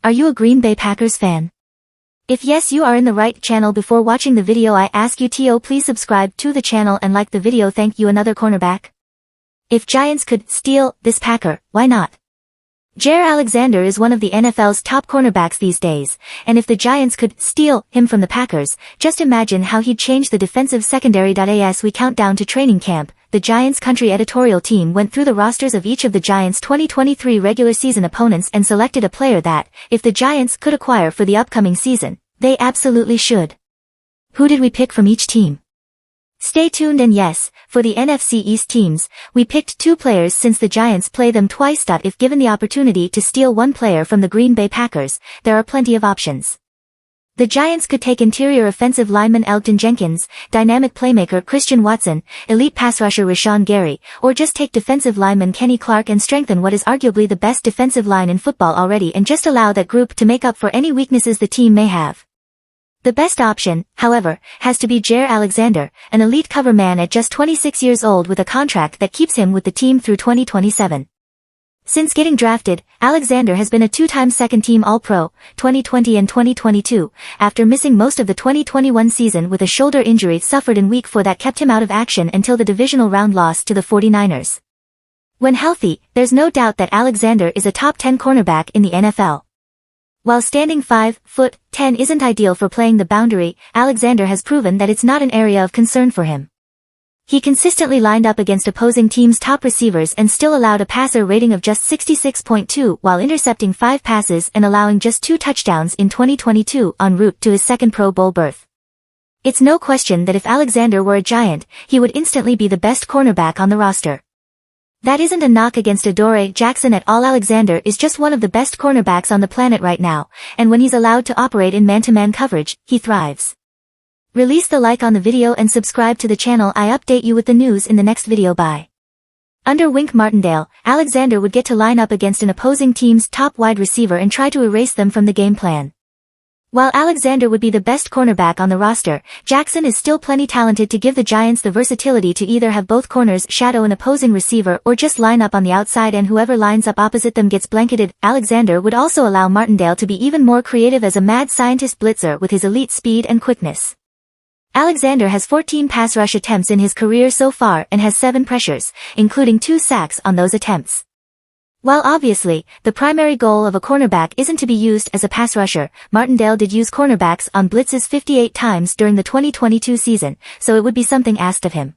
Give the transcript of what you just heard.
Are you a Green Bay Packers fan? If yes, you are in the right channel. Before watching the video, I ask you to please subscribe to the channel and like the video. Thank you. Another cornerback. If Giants could steal this Packer, why not? Jaire Alexander is one of the NFL's top cornerbacks these days, and if the Giants could steal him from the Packers, just imagine how he'd change the defensive secondary. As we count down to training camp, the Giants Country editorial team went through the rosters of each of the Giants' 2023 regular season opponents and selected a player that, if the Giants could acquire for the upcoming season, they absolutely should. Who did we pick from each team? Stay tuned. And yes, for the NFC East teams, we picked 2 players since the Giants play them twice. If given the opportunity to steal one player from the Green Bay Packers, there are plenty of options. The Giants could take interior offensive lineman Elgton Jenkins, dynamic playmaker Christian Watson, elite pass rusher Rashawn Gary, or just take defensive lineman Kenny Clark and strengthen what is arguably the best defensive line in football already and just allow that group to make up for any weaknesses the team may have. The best option, however, has to be Jaire Alexander, an elite cover man at just 26 years old with a contract that keeps him with the team through 2027. Since getting drafted, Alexander has been a 2-time second-team All-Pro, 2020 and 2022, after missing most of the 2021 season with a shoulder injury suffered in Week 4 that kept him out of action until the divisional round loss to the 49ers. When healthy, there's no doubt that Alexander is a top 10 cornerback in the NFL. While standing 5'10" isn't ideal for playing the boundary, Alexander has proven that it's not an area of concern for him. He consistently lined up against opposing teams' top receivers and still allowed a passer rating of just 66.2 while intercepting 5 passes and allowing just 2 touchdowns in 2022 en route to his second Pro Bowl berth. It's no question that if Alexander were a Giant, he would instantly be the best cornerback on the roster. That isn't a knock against Adoree Jackson at all. Alexander is just one of the best cornerbacks on the planet right now, and when he's allowed to operate in man-to-man coverage, he thrives. Release the like on the video and subscribe to the channel. I update you with the news in the next video. Bye. Under Wink Martindale, Alexander would get to line up against an opposing team's top wide receiver and try to erase them from the game plan. While Alexander would be the best cornerback on the roster, Jackson is still plenty talented to give the Giants the versatility to either have both corners shadow an opposing receiver or just line up on the outside and whoever lines up opposite them gets blanketed. Alexander would also allow Martindale to be even more creative as a mad scientist blitzer with his elite speed and quickness. Alexander has 14 pass rush attempts in his career so far and has 7 pressures, including 2 sacks on those attempts. While obviously, the primary goal of a cornerback isn't to be used as a pass rusher, Martindale did use cornerbacks on blitzes 58 times during the 2022 season, so it would be something asked of him.